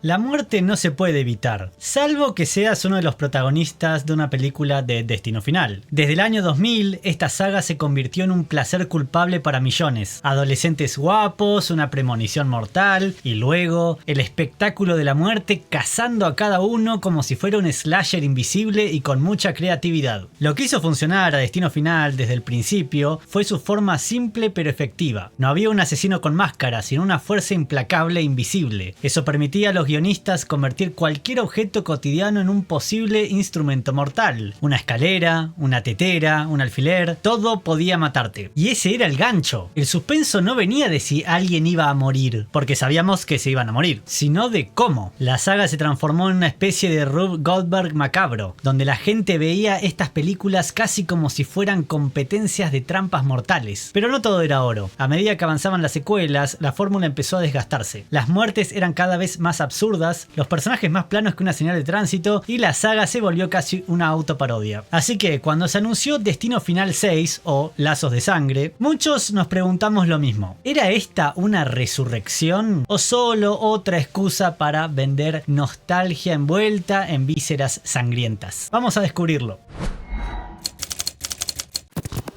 La muerte no se puede evitar, salvo que seas uno de los protagonistas de una película de Destino Final. Desde el año 2000, esta saga se convirtió en un placer culpable para millones. Adolescentes guapos, una premonición mortal y luego el espectáculo de la muerte cazando a cada uno como si fuera un slasher invisible y con mucha creatividad. Lo que hizo funcionar a Destino Final desde el principio fue su forma simple pero efectiva. No había un asesino con máscara, sino una fuerza implacable e invisible. Eso permitía a los guionistas convertir cualquier objeto cotidiano en un posible instrumento mortal. Una escalera, una tetera, un alfiler, todo podía matarte. Y ese era el gancho. El suspenso no venía de si alguien iba a morir, porque sabíamos que se iban a morir, sino de cómo. La saga se transformó en una especie de Rube Goldberg macabro, donde la gente veía estas películas casi como si fueran competencias de trampas mortales. Pero no todo era oro. A medida que avanzaban las secuelas, la fórmula empezó a desgastarse. Las muertes eran cada vez más absurdas, los personajes más planos que una señal de tránsito y la saga se volvió casi una autoparodia. Así que cuando se anunció Destino Final 6 o Lazos de Sangre, muchos nos preguntamos lo mismo. ¿Era esta una resurrección o solo otra excusa para vender nostalgia envuelta en vísceras sangrientas? Vamos a descubrirlo.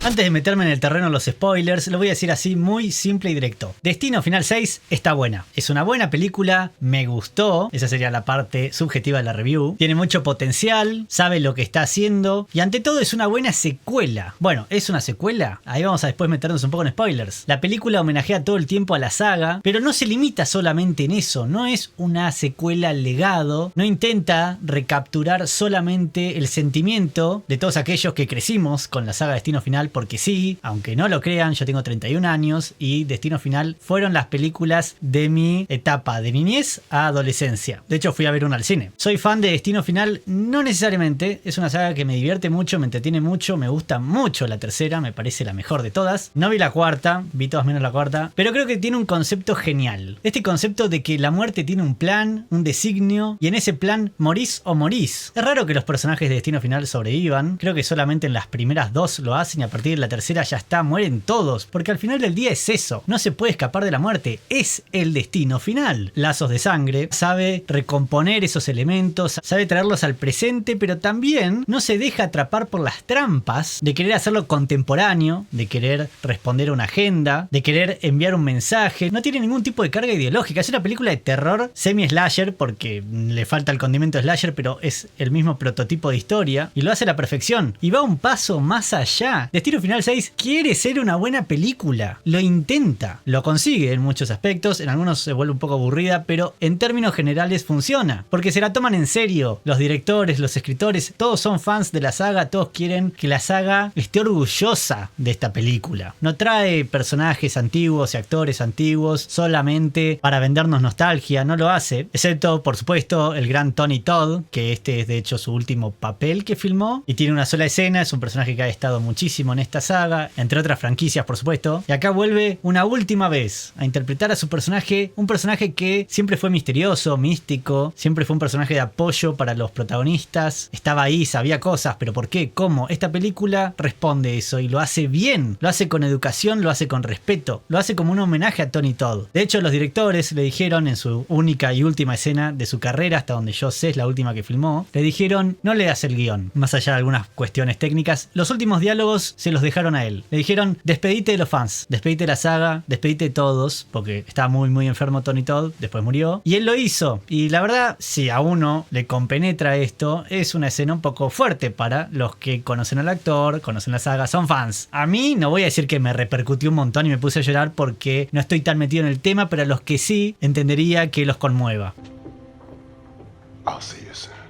Antes de meterme en el terreno de los spoilers, lo voy a decir así muy simple y directo. Destino Final 6 está buena. Es una buena película, me gustó. Esa sería la parte subjetiva de la review. Tiene mucho potencial, sabe lo que está haciendo y ante todo es una buena secuela. Bueno, ¿es una secuela? Ahí vamos a después meternos un poco en spoilers. La película homenajea todo el tiempo a la saga, pero no se limita solamente en eso. No es una secuela legado. No intenta recapturar solamente el sentimiento de todos aquellos que crecimos con la saga Destino Final, porque sí, aunque no lo crean, yo tengo 31 años y Destino Final fueron las películas de mi etapa de niñez a adolescencia. De hecho, fui a ver una al cine. Soy fan de Destino Final, no necesariamente. Es una saga que me divierte mucho, me entretiene mucho, me gusta mucho la tercera, me parece la mejor de todas. No vi la cuarta, vi todas menos la cuarta, pero creo que tiene un concepto genial. Este concepto de que la muerte tiene un plan, un designio, y en ese plan morís o morís. Es raro que los personajes de Destino Final sobrevivan. Creo que solamente en las primeras dos lo hacen y a partir de la tercera ya está, mueren todos, porque al final del día es eso, no se puede escapar de la muerte, es el destino final. Lazos de Sangre sabe recomponer esos elementos, sabe traerlos al presente, pero también no se deja atrapar por las trampas de querer hacerlo contemporáneo, de querer responder a una agenda, de querer enviar un mensaje. No tiene ningún tipo de carga ideológica, es una película de terror semi-slasher, porque le falta el condimento slasher, pero es el mismo prototipo de historia, y lo hace a la perfección, y va un paso más allá. Destino Final 6 quiere ser una buena película, lo intenta, lo consigue en muchos aspectos, en algunos se vuelve un poco aburrida, pero en términos generales funciona, porque se la toman en serio, los directores, los escritores, todos son fans de la saga, todos quieren que la saga esté orgullosa de esta película. No trae personajes antiguos y actores antiguos solamente para vendernos nostalgia, no lo hace, excepto por supuesto el gran Tony Todd, que este es de hecho su último papel que filmó, y tiene una sola escena, es un personaje que ha estado muchísimo en esta saga, entre otras franquicias por supuesto, y acá vuelve una última vez a interpretar a su personaje, un personaje que siempre fue misterioso, místico, siempre fue un personaje de apoyo para los protagonistas, estaba ahí, sabía cosas, pero ¿por qué? ¿Cómo? Esta película responde eso y lo hace bien, lo hace con educación, lo hace con respeto, lo hace como un homenaje a Tony Todd. De hecho, los directores le dijeron en su única y última escena de su carrera, hasta donde yo sé es la última que filmó, le dijeron no leas el guión, más allá de algunas cuestiones técnicas, los últimos diálogos se los dejaron a él. Le dijeron, despedite de los fans, despedite de la saga, despedite de todos, porque estaba muy enfermo Tony Todd, después murió. Y él lo hizo. Y la verdad, si a uno le compenetra esto, es una escena un poco fuerte para los que conocen al actor, conocen la saga, son fans. A mí no voy a decir que me repercutió un montón y me puse a llorar porque no estoy tan metido en el tema, pero a los que sí, entendería que los conmueva. I'll see you soon.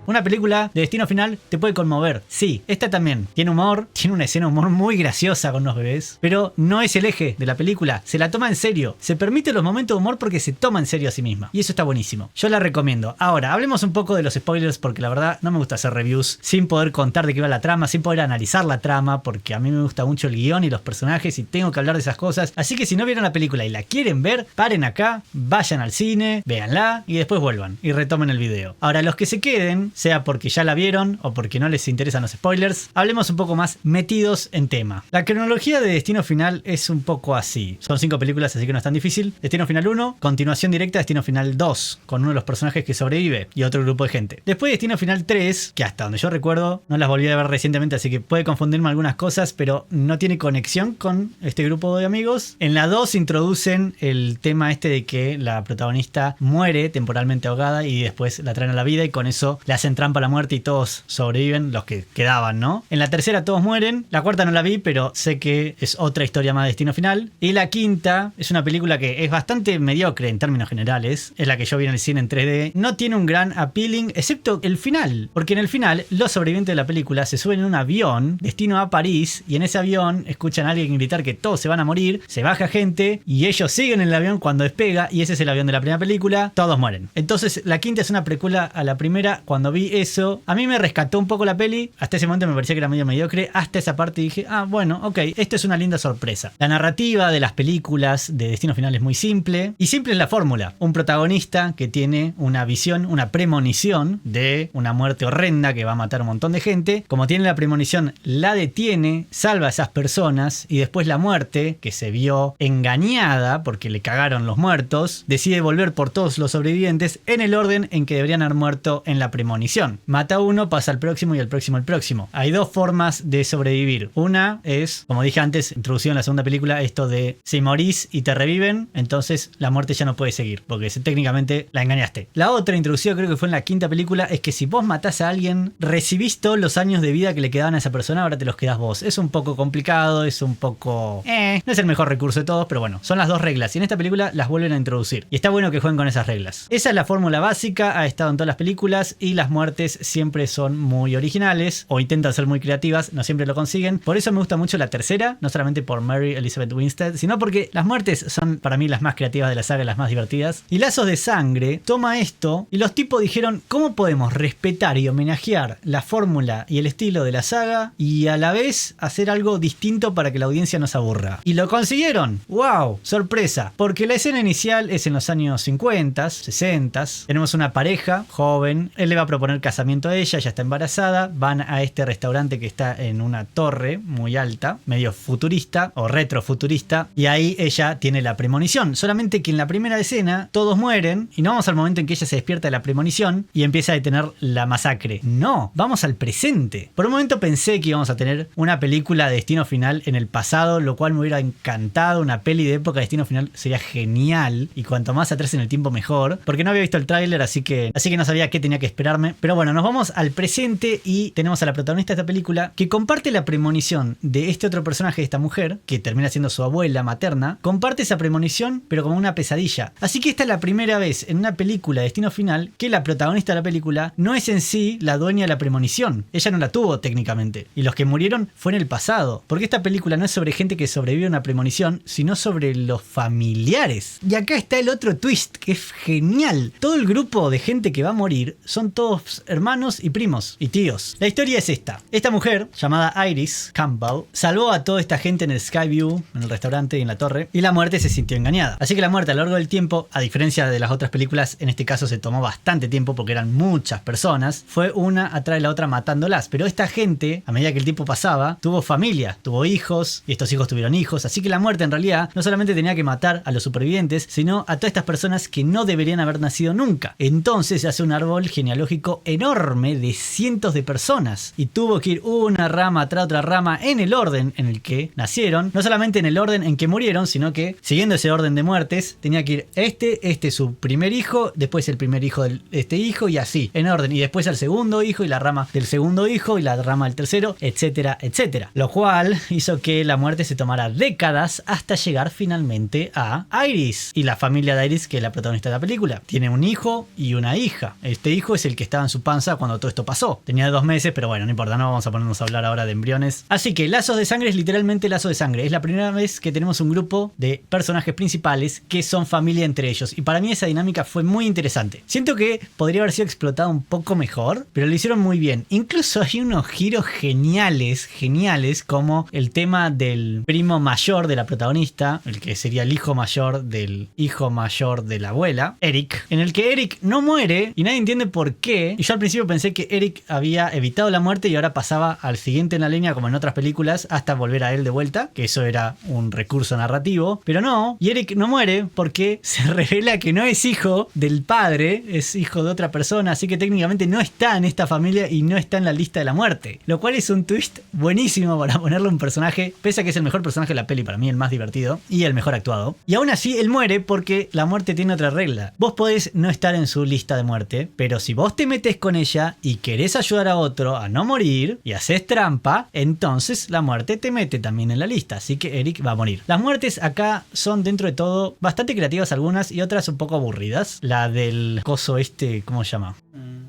Una película de Destino Final te puede conmover. Sí, esta también. Tiene humor, tiene una escena de humor muy graciosa con los bebés, pero no es el eje de la película. Se la toma en serio. Se permite los momentos de humor porque se toma en serio a sí misma. Y eso está buenísimo. Yo la recomiendo. Ahora, hablemos un poco de los spoilers porque la verdad no me gusta hacer reviews sin poder contar de qué va la trama, sin poder analizar la trama, porque a mí me gusta mucho el guión y los personajes y tengo que hablar de esas cosas. Así que si no vieron la película y la quieren ver, paren acá, vayan al cine, véanla y después vuelvan y retomen el video. Ahora, los que se queden, sea porque ya la vieron o porque no les interesan los spoilers, hablemos un poco más metidos en tema. La cronología de Destino Final es un poco así. Son 5 películas, así que no es tan difícil. Destino Final 1, continuación directa de Destino Final 2, con uno de los personajes que sobrevive y otro grupo de gente. Después Destino Final 3, que hasta donde yo recuerdo, no las volví a ver recientemente, así que puede confundirme algunas cosas, pero no tiene conexión con este grupo de amigos. En la 2 introducen el tema este de que la protagonista muere temporalmente ahogada y después la traen a la vida y con eso le hacen trampa a la muerte y todos sobreviven, los que quedaban, ¿no? En la tercera todos mueren. La cuarta no la vi, pero sé que es otra historia más de Destino Final. Y la quinta es una película que es bastante mediocre en términos generales. Es la que yo vi en el cine en 3D. No tiene un gran appealing, excepto el final. Porque en el final, los sobrevivientes de la película se suben en un avión, destino a París, y en ese avión escuchan a alguien gritar que todos se van a morir, se baja gente, y ellos siguen en el avión cuando despega, y ese es el avión de la primera película, todos mueren. Entonces, la quinta es una precuela a la primera. Cuando vi eso, a mí me rescató un poco la peli. Hasta ese momento me parecía que era medio mediocre. Hasta esa parte dije, bueno, ok, esto es una linda sorpresa. La narrativa de las películas de Destino Final es muy simple. Y simple es la fórmula. Un protagonista que tiene una visión, una premonición de una muerte horrenda que va a matar a un montón de gente. Como tiene la premonición, la detiene, salva a esas personas y después la muerte, que se vio engañada porque le cagaron los muertos, decide volver por todos los sobrevivientes en el orden en que deberían haber muerto en la premonición. Mata a uno, pasa al próximo y al próximo al próximo. Hay dos formas de sobrevivir. Una es, como dije antes, introducido en la segunda película, esto de si morís y te reviven, entonces la muerte ya no puede seguir, porque técnicamente la engañaste. La otra, introducida creo que fue en la quinta película, es que si vos matás a alguien, recibís todos los años de vida que le quedaban a esa persona, ahora te los quedás vos. Es un poco complicado, es un poco... no es el mejor recurso de todos, pero bueno, son las dos reglas y en esta película las vuelven a introducir. Y está bueno que jueguen con esas reglas. Esa es la fórmula básica, ha estado en todas las películas y las muertes siempre son muy originales o intentan ser muy creativas, no siempre lo consiguen. Por eso me gusta mucho la tercera, no solamente por Mary Elizabeth Winstead, sino porque las muertes son para mí las más creativas de la saga, las más divertidas. Y Lazos de Sangre toma esto y los tipos dijeron, ¿cómo podemos respetar y homenajear la fórmula y el estilo de la saga y a la vez hacer algo distinto para que la audiencia no se aburra? Y lo consiguieron. ¡Wow! Sorpresa. Porque la escena inicial es en los años 50, 60. Tenemos una pareja joven. Él le va a proponer casamiento a ella, está embarazada. Van a este restaurante que está en una torre muy alta, medio futurista o retrofuturista. Y ahí ella tiene la premonición. Solamente que en la primera escena todos mueren y no vamos al momento en que ella se despierta de la premonición y empieza a detener la masacre. No, vamos al presente. Por un momento pensé que íbamos a tener una película de Destino Final en el pasado, lo cual me hubiera encantado. Una peli de época de Destino Final sería genial y cuanto más atrás en el tiempo mejor, porque no había visto el tráiler, así que no sabía qué tenía que esperarme. Pero bueno, nos vamos al presente y tenemos a la protagonista de esta película que comparte la premonición de este otro personaje, de esta mujer, que termina siendo su abuela materna. Comparte esa premonición, pero como una pesadilla. Así que esta es la primera vez en una película de Destino Final que la protagonista de la película no es en sí la dueña de la premonición. Ella no la tuvo técnicamente. Y los que murieron fue en el pasado. Porque esta película no es sobre gente que sobrevive a una premonición, sino sobre los familiares. Y acá está el otro twist, que es genial. Todo el grupo de gente que va a morir son todos hermanos y primos y tíos. La historia es esta. Esta mujer, llamada Iris Campbell, salvó a toda esta gente en el Skyview, en el restaurante y en la torre, y la muerte se sintió engañada. Así que la muerte a lo largo del tiempo, a diferencia de las otras películas, en este caso se tomó bastante tiempo porque eran muchas personas, fue una atrás de la otra matándolas. Pero esta gente, a medida que el tiempo pasaba, tuvo familia, tuvo hijos, y estos hijos tuvieron hijos. Así que la muerte en realidad no solamente tenía que matar a los supervivientes, sino a todas estas personas que no deberían haber nacido nunca. Entonces se hace un árbol genealógico enorme de cientos de personas y tuvo que ir una rama tras otra rama en el orden en el que nacieron, no solamente en el orden en que murieron, sino que siguiendo ese orden de muertes tenía que ir este su primer hijo, después el primer hijo de este hijo y así en orden, y después el segundo hijo y la rama del segundo hijo y la rama del tercero, etcétera, etcétera. Lo cual hizo que la muerte se tomara décadas hasta llegar finalmente a Iris y la familia de Iris, que es la protagonista de la película. Tiene un hijo y una hija. Este hijo es el que estaba en su panza cuando todo esto pasó. Tenía 2 meses, pero bueno, no importa, no vamos a ponernos a hablar ahora de embriones. Así que Lazos de Sangre es literalmente Lazo de Sangre. Es la primera vez que tenemos un grupo de personajes principales que son familia entre ellos. Y para mí esa dinámica fue muy interesante. Siento que podría haber sido explotado un poco mejor, pero lo hicieron muy bien. Incluso hay unos giros geniales, como el tema del primo mayor de la protagonista, el que sería el hijo mayor del hijo mayor de la abuela, Eric, en el que Eric no muere y nadie entiende por qué. qué. Y yo al principio pensé que Eric había evitado la muerte y ahora pasaba al siguiente en la línea, como en otras películas, hasta volver a él de vuelta, que eso era un recurso narrativo. Pero no, y Eric no muere porque se revela que no es hijo del padre, es hijo de otra persona, así que técnicamente no está en esta familia y no está en la lista de la muerte. Lo cual es un twist buenísimo para ponerle un personaje, pese a que es el mejor personaje de la peli, para mí el más divertido y el mejor actuado. Y aún así él muere porque la muerte tiene otra regla. Vos podés no estar en su lista de muerte, pero si vos te metés con ella y querés ayudar a otro a no morir y haces trampa, entonces la muerte te mete también en la lista, así que Eric va a morir. Las muertes acá son dentro de todo bastante creativas algunas y otras un poco aburridas. La del coso este, ¿cómo se llama?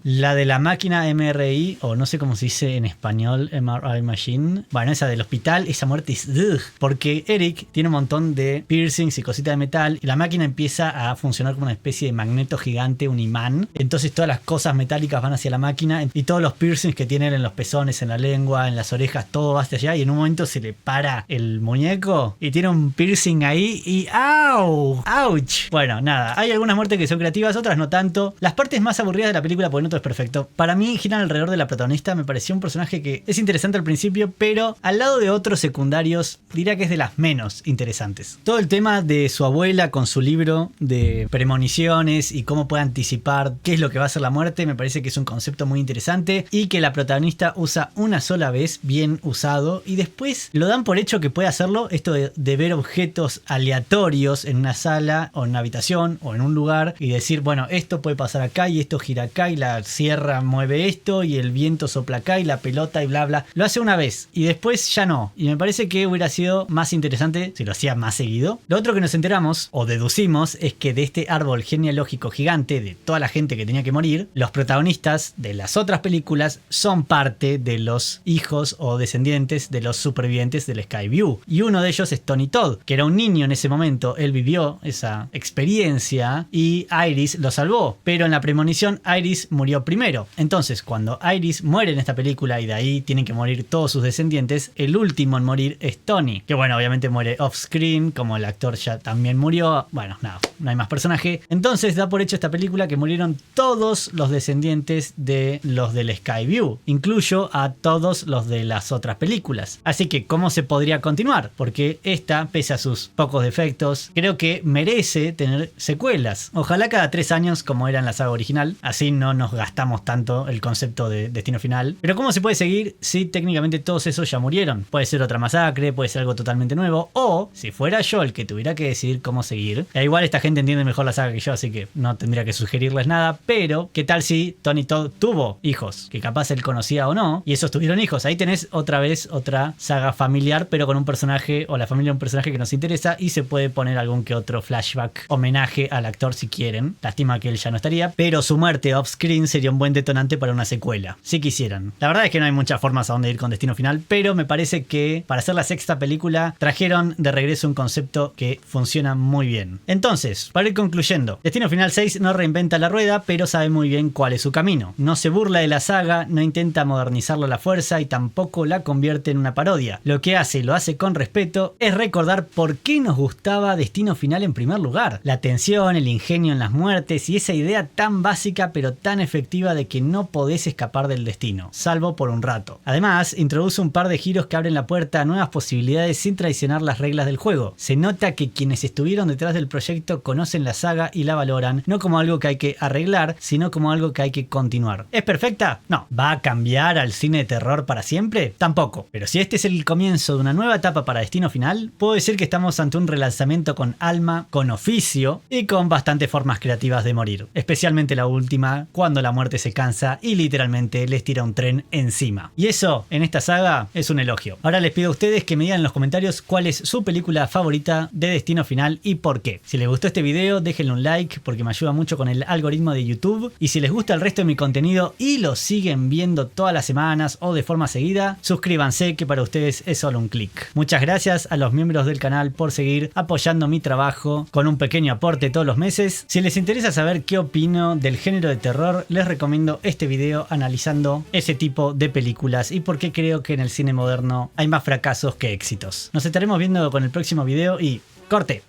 La de la máquina MRI, o no sé cómo se dice en español, MRI Machine. Bueno, esa del hospital, esa muerte es... ugh, porque Eric tiene un montón de piercings y cositas de metal y la máquina empieza a funcionar como una especie de magneto gigante, un imán. Entonces todas las cosas metálicas van hacia la máquina y todos los piercings que tienen en los pezones, en la lengua, en las orejas, todo va hacia allá y en un momento se le para el muñeco y tiene un piercing ahí y ¡au! ¡Ouch! Bueno, nada, hay algunas muertes que son creativas, otras no tanto. Las partes más aburridas de la película, porque no todo es perfecto, para mí giran alrededor de la protagonista. Me pareció un personaje que es interesante al principio, pero al lado de otros secundarios diría que es de las menos interesantes. Todo el tema de su abuela con su libro de premoniciones y cómo puede anticipar qué es lo que va a ser la muerte, me parece que es un concepto muy interesante y que la protagonista usa una sola vez, bien usado, y después lo dan por hecho que puede hacerlo, esto de ver objetos aleatorios en una sala o en una habitación o en un lugar y decir, bueno, esto puede pasar acá y esto gira acá y la sierra mueve esto y el viento sopla acá y la pelota y bla bla. Lo hace una vez y después ya no, y me parece que hubiera sido más interesante si lo hacía más seguido. Lo otro que nos enteramos o deducimos es que de este árbol genealógico gigante de toda la gente que tenía que morir, los protagonistas de las otras películas son parte de los hijos o descendientes de los supervivientes del Skyview, y uno de ellos es Tony Todd, que era un niño en ese momento. Él vivió esa experiencia y Iris lo salvó, pero en la premonición Iris murió primero. Entonces cuando Iris muere en esta película y de ahí tienen que morir todos sus descendientes, el último en morir es Tony, que bueno, obviamente muere off screen, como el actor ya también murió. Bueno, nada, no hay más personaje. Entonces da por hecho esta película que murieron todos los descendientes de los del Skyview, incluyo a todos los de las otras películas. Así que ¿cómo se podría continuar? Porque esta, pese a sus pocos defectos, creo que merece tener secuelas. Ojalá cada 3 años como era en la saga original, así no nos gastamos tanto el concepto de destino final. Pero ¿cómo se puede seguir si técnicamente todos esos ya murieron? Puede ser otra masacre, puede ser algo totalmente nuevo, o si fuera yo el que tuviera que decidir cómo seguir. E igual esta gente entiende mejor la saga que yo, así que no tendría que sugerirles nada, pero ¿qué tal si Tony Todd tuvo hijos? Que capaz él conocía o no, y esos tuvieron hijos. Ahí tenés otra vez otra saga familiar, pero con un personaje o la familia de un personaje que nos interesa, y se puede poner algún que otro flashback, homenaje al actor si quieren. Lástima que él ya no estaría, pero su muerte off-screen sería un buen detonante para una secuela, si quisieran. La verdad es que no hay muchas formas a dónde ir con Destino Final, pero me parece que para hacer la sexta película trajeron de regreso un concepto que funciona muy bien. Entonces, para ir concluyendo, Destino Final 6 no reinventa la rueda, pero sabe muy bien cuál es su camino. No se burla de la saga, no intenta modernizarlo a la fuerza y tampoco la convierte en una parodia. Lo que hace, y lo hace con respeto, es recordar por qué nos gustaba Destino Final en primer lugar. La tensión, el ingenio en las muertes y esa idea tan básica pero tan efectiva de que no podés escapar del destino, salvo por un rato. Además, introduce un par de giros que abren la puerta a nuevas posibilidades sin traicionar las reglas del juego. Se nota que quienes estuvieron detrás del proyecto conocen la saga y la valoran, no como algo que hay que arreglar, sino como algo que hay que continuar. ¿Es perfecta? No. ¿Va a cambiar al cine de terror para siempre? Tampoco. Pero si este es el comienzo de una nueva etapa para Destino Final, puedo decir que estamos ante un relanzamiento con alma, con oficio y con bastantes formas creativas de morir. Especialmente la última, cuando la muerte se cansa y literalmente les tira un tren encima. Y eso, en esta saga, es un elogio. Ahora les pido a ustedes que me digan en los comentarios cuál es su película favorita de Destino Final y por qué. Si les gustó este video, déjenle un like porque me ayuda mucho con el algoritmo de YouTube. Y si les gusta el resto de mi contenido y lo siguen viendo todas las semanas o de forma seguida, suscríbanse, que para ustedes es solo un clic. Muchas gracias a los miembros del canal por seguir apoyando mi trabajo con un pequeño aporte todos los meses. Si les interesa saber qué opino del género de terror, les recomiendo este video analizando ese tipo de películas y por qué creo que en el cine moderno hay más fracasos que éxitos. Nos estaremos viendo con el próximo video y ¡corte!